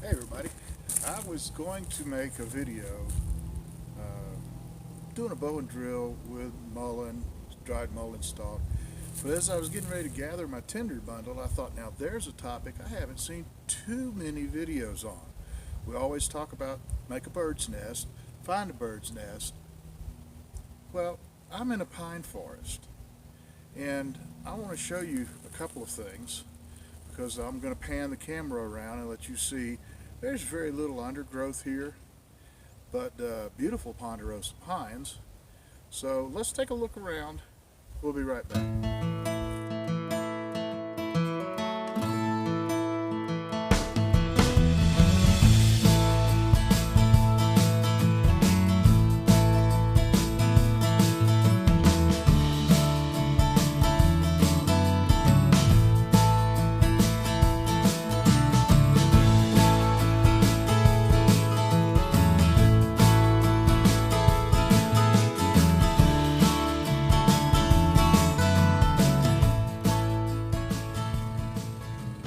Hey everybody, I was going to make a video doing a bow and drill with mullein, dried mullein stalk, but as I was getting ready to gather my Tinder bundle, I thought, now there's a topic I haven't seen too many videos on. We always talk about make a bird's nest, find a bird's nest. Well, I'm in a pine forest, and I want to show you a couple of things because I'm going to pan the camera around and let you see there's very little undergrowth here, but beautiful ponderosa pines. So let's take a look around. We'll be right back.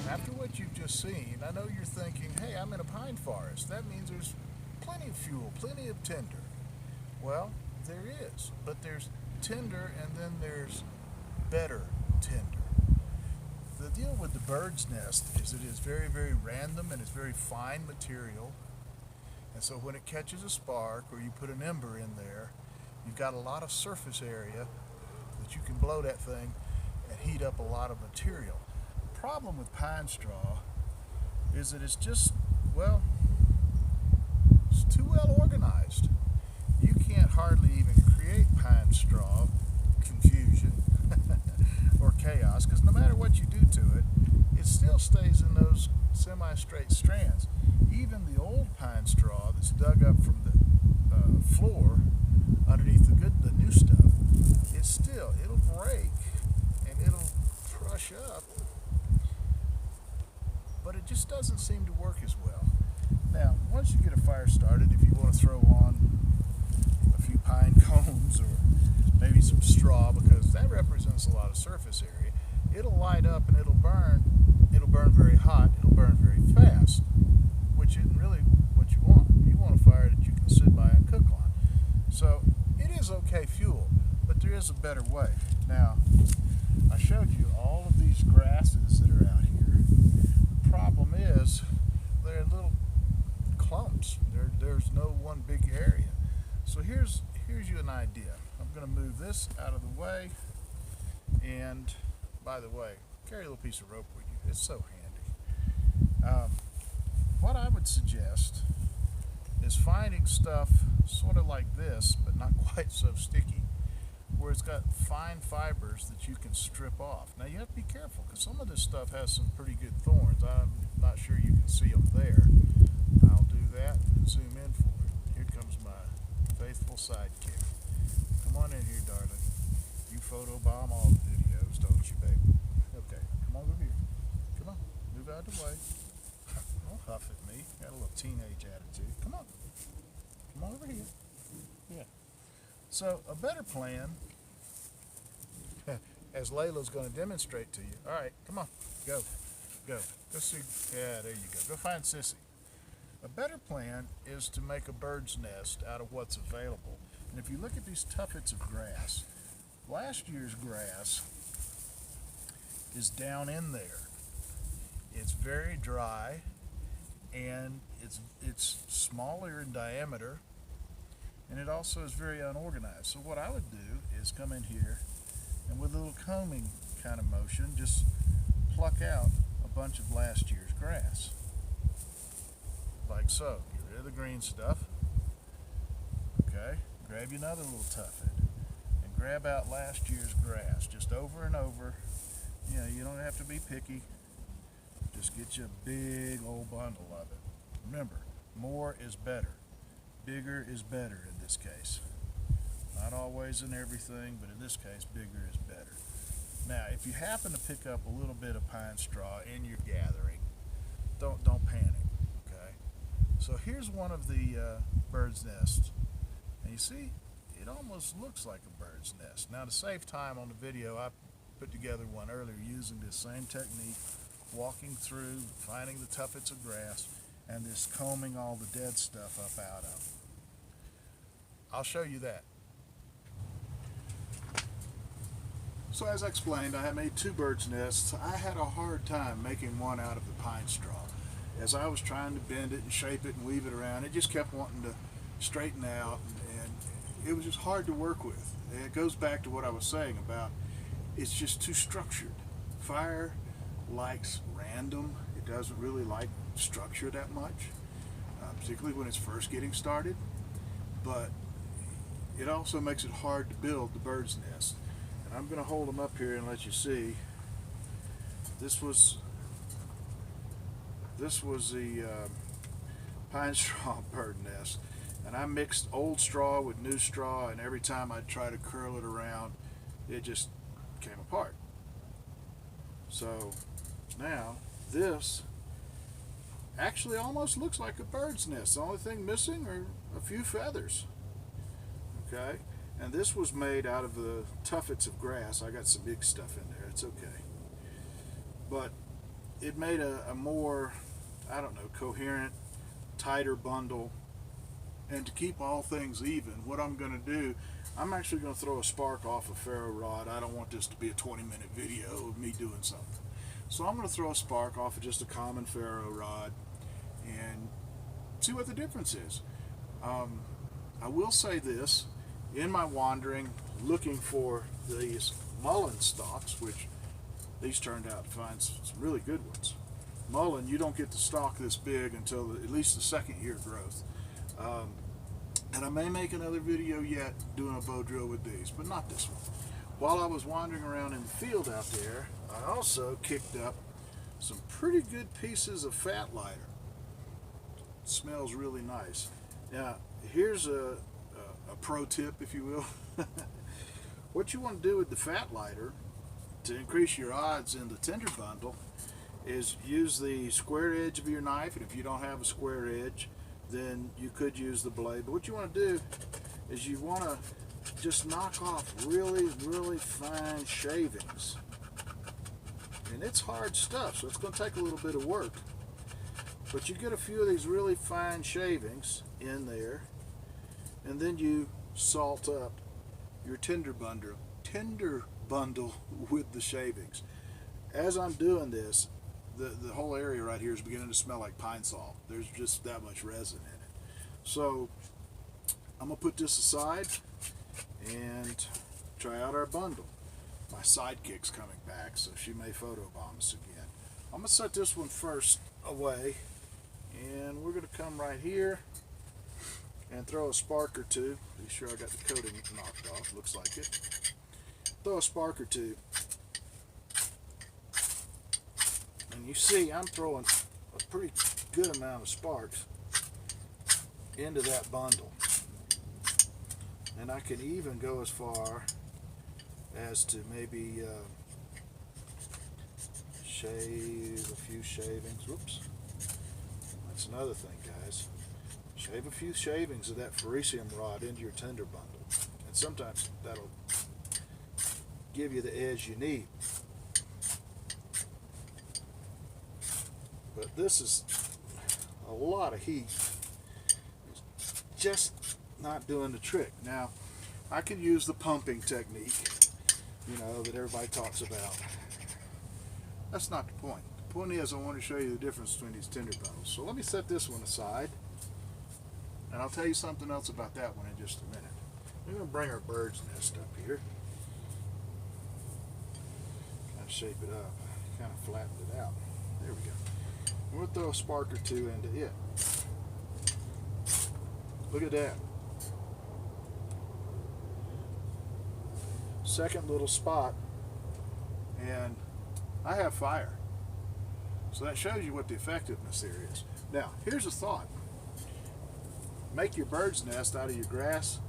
After what you've just seen, I know you're thinking, hey, I'm in a pine forest. That means there's plenty of fuel, plenty of tinder. Well, there is, but there's tinder and then there's better tinder. The deal with the bird's nest is it is very, very random and it's very fine material. And so when it catches a spark or you put an ember in there, you've got a lot of surface area that you can blow that thing and heat up a lot of material. The problem with pine straw is that it's just, well, it's too well organized. You can't hardly even create pine straw confusion or chaos, because no matter what you do to it, it still stays in those semi-straight strands. Even the old pine straw that's dug up from the floor underneath the new stuff, it'll break and it'll crush up, but it just doesn't seem to work as well. Now, once you get a fire started, if you want to throw on a few pine cones or maybe some straw, because that represents a lot of surface area, it'll light up and it'll burn very hot, it'll burn very fast, which isn't really what you want. You want a fire that you can sit by and cook on. So it is okay fuel, but there is a better way. Now, I showed you all of these grasses that are out here. The problem is they're little clumps. There's no one big area. So here's you an idea. I'm going to move this out of the way, and by the way, carry a little piece of rope with you. It's so handy. What I would suggest is finding stuff sort of like this, but not quite so sticky, where it's got fine fibers that you can strip off. Now you have to be careful because some of this stuff has some pretty good thorns. I'm not sure you can see them there. I'll do that and zoom in for it. Here comes my faithful sidekick. Come on in here, darling. You photobomb all the videos, don't you, baby? Okay, come on over here. Come on, move out of the way. Don't huff at me. Got a little teenage attitude. Come on. Come on over here. Yeah. So a better plan, as Layla's going to demonstrate to you. All right, come on, go. Go see. Yeah, there you go. Go find Sissy. A better plan is to make a bird's nest out of what's available. And if you look at these tuffets of grass, last year's grass is down in there. It's very dry, and it's smaller in diameter, and it also is very unorganized. So what I would do is come in here and with a little combing kind of motion, just pluck out a bunch of last year's grass. Like so. Get rid of the green stuff. Okay, grab you another little tuffet and grab out last year's grass, just over and over. You know, you don't have to be picky. Just get you a big old bundle of it. Remember, more is better. Bigger is better in this case. Not always in everything, but in this case, bigger is better. Now, if you happen to pick up a little bit of pine straw in your gathering, don't panic. So here's one of the bird's nests, and you see it almost looks like a bird's nest. Now to save time on the video, I put together one earlier using this same technique, walking through, finding the tuffets of grass, and this combing all the dead stuff up out of them. I'll show you that. So as I explained, I had made 2 bird's nests. I had a hard time making one out of the pine straw. As I was trying to bend it and shape it and weave it around, it just kept wanting to straighten out, and it was just hard to work with. And it goes back to what I was saying about it's just too structured. Fire likes random. It doesn't really like structure that much, particularly when it's first getting started. But it also makes it hard to build the bird's nest. And I'm going to hold them up here and let you see. This was the pine straw bird nest, and I mixed old straw with new straw, and every time I'd try to curl it around, it just came apart. So now this actually almost looks like a bird's nest. The only thing missing are a few feathers. Okay, and this was made out of the tuffets of grass. I got some big stuff in there, it's okay. But it made a more, I don't know, coherent, tighter bundle. And to keep all things even, what I'm going to do, I'm actually going to throw a spark off a ferro rod. I don't want this to be a 20-minute video of me doing something. So I'm going to throw a spark off of just a common ferro rod and see what the difference is. I will say this, in my wandering, looking for these mullein stalks, which these turned out to find some really good ones. Mullein, you don't get the stalk this big until at least the second year growth. And I may make another video yet doing a bow drill with these, but not this one. While I was wandering around in the field out there, I also kicked up some pretty good pieces of fat lighter. It smells really nice. Now, here's a pro tip, if you will. What you want to do with the fat lighter to increase your odds in the tinder bundle is use the square edge of your knife, and if you don't have a square edge, then you could use the blade. But what you want to do is you want to just knock off really, really fine shavings. And it's hard stuff, so it's going to take a little bit of work. But you get a few of these really fine shavings in there, and then you salt up your tinder bundle with the shavings. As I'm doing this, the whole area right here is beginning to smell like pine salt. There's just that much resin in it. So I'm going to put this aside and try out our bundle. My sidekick's coming back, so she may photobomb us again. I'm going to set this one first away, and we're going to come right here and throw a spark or two. Be sure I got the coating knocked off, looks like it. Throw a spark or two. And you see I'm throwing a pretty good amount of sparks into that bundle. And I can even go as far as to maybe shave a few shavings. Whoops. That's another thing, guys. Shave a few shavings of that ferricium rod into your tinder bundle. And sometimes that'll give you the edge you need. But this is a lot of heat. It's just not doing the trick. Now, I could use the pumping technique, you know, that everybody talks about. That's not the point. The point is I want to show you the difference between these tinder bundles. So let me set this one aside, and I'll tell you something else about that one in just a minute. We're going to bring our bird's nest up here. Kind of shape it up. Kind of flatten it out. There we go. We'll throw a spark or two into it. Look at that. Second little spot, and I have fire. So that shows you what the effectiveness there is. Now, here's a thought. Make your bird's nest out of your grass,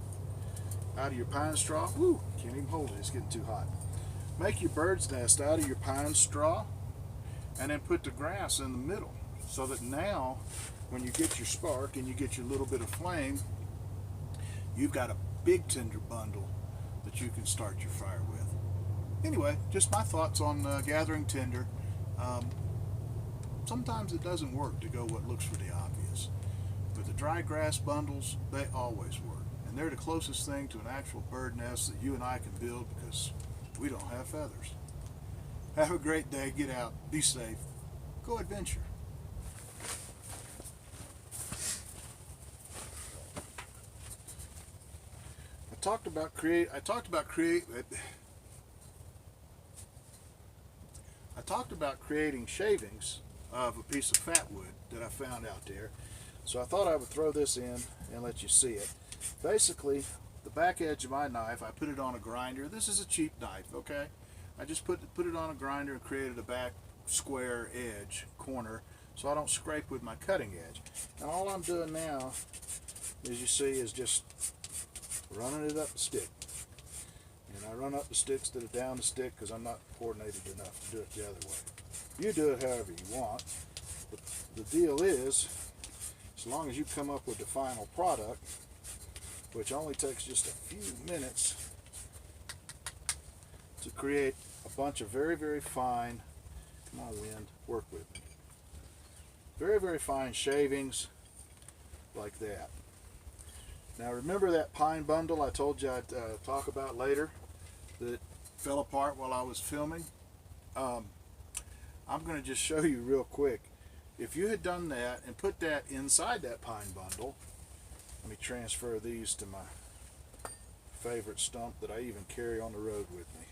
out of your pine straw. Woo, can't even hold it, it's getting too hot. Make your bird's nest out of your pine straw, and then put the grass in the middle, so that now when you get your spark and you get your little bit of flame, you've got a big tinder bundle that you can start your fire with. Anyway, just my thoughts on gathering tinder. Sometimes it doesn't work to go what looks for the obvious. dry grass bundles, they always work. And they're the closest thing to an actual bird nest that you and I can build because we don't have feathers. Have a great day. Get out. Be safe. Go adventure. I talked about creating shavings of a piece of fat wood that I found out there. So I thought I would throw this in and let you see it. Basically, the back edge of my knife, I put it on a grinder. This is a cheap knife, okay? I just put it on a grinder and created a back square edge corner so I don't scrape with my cutting edge. And all I'm doing now, as you see, is just running it up the stick. And I run up the stick instead of down the stick because I'm not coordinated enough to do it the other way. You do it however you want. But the deal is, as long as you come up with the final product, which only takes just a few minutes to create a bunch of very, very fine, come on wind, work with me, very, very fine shavings like that. Now remember that pine bundle I told you I'd talk about later that fell apart while I was filming? I'm going to just show you real quick. If you had done that and put that inside that pine bundle, let me transfer these to my favorite stump that I even carry on the road with me.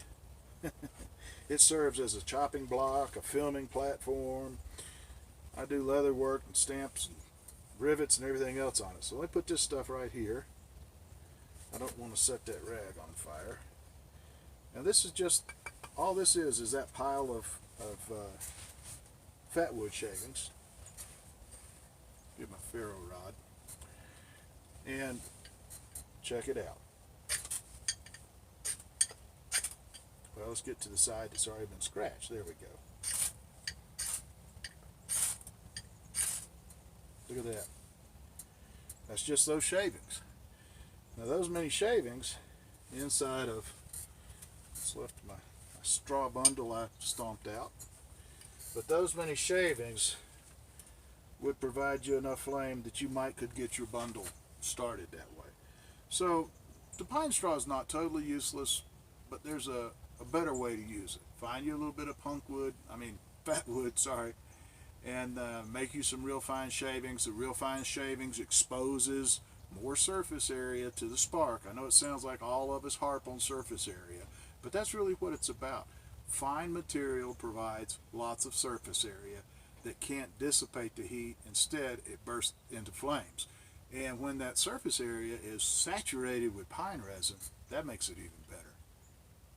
It serves as a chopping block, a filming platform. I do leather work and stamps and rivets and everything else on it. So let me put this stuff right here. I don't want to set that rag on fire. And this is just, all this is that pile of fat wood shavings. Get my ferro rod. And check it out. Well, let's get to the side that's already been scratched. There we go. Look at that. That's just those shavings. Now those many shavings inside of, what's left of my straw bundle I stomped out, but those many shavings would provide you enough flame that you could get your bundle started that way. So the pine straw is not totally useless, but there's a better way to use it. Find you a little bit of fat wood, sorry, and make you some real fine shavings. The real fine shavings exposes more surface area to the spark. I know it sounds like all of us harp on surface area, but that's really what it's about. Fine material provides lots of surface area that can't dissipate the heat. Instead, it bursts into flames. And when that surface area is saturated with pine resin, that makes it even better.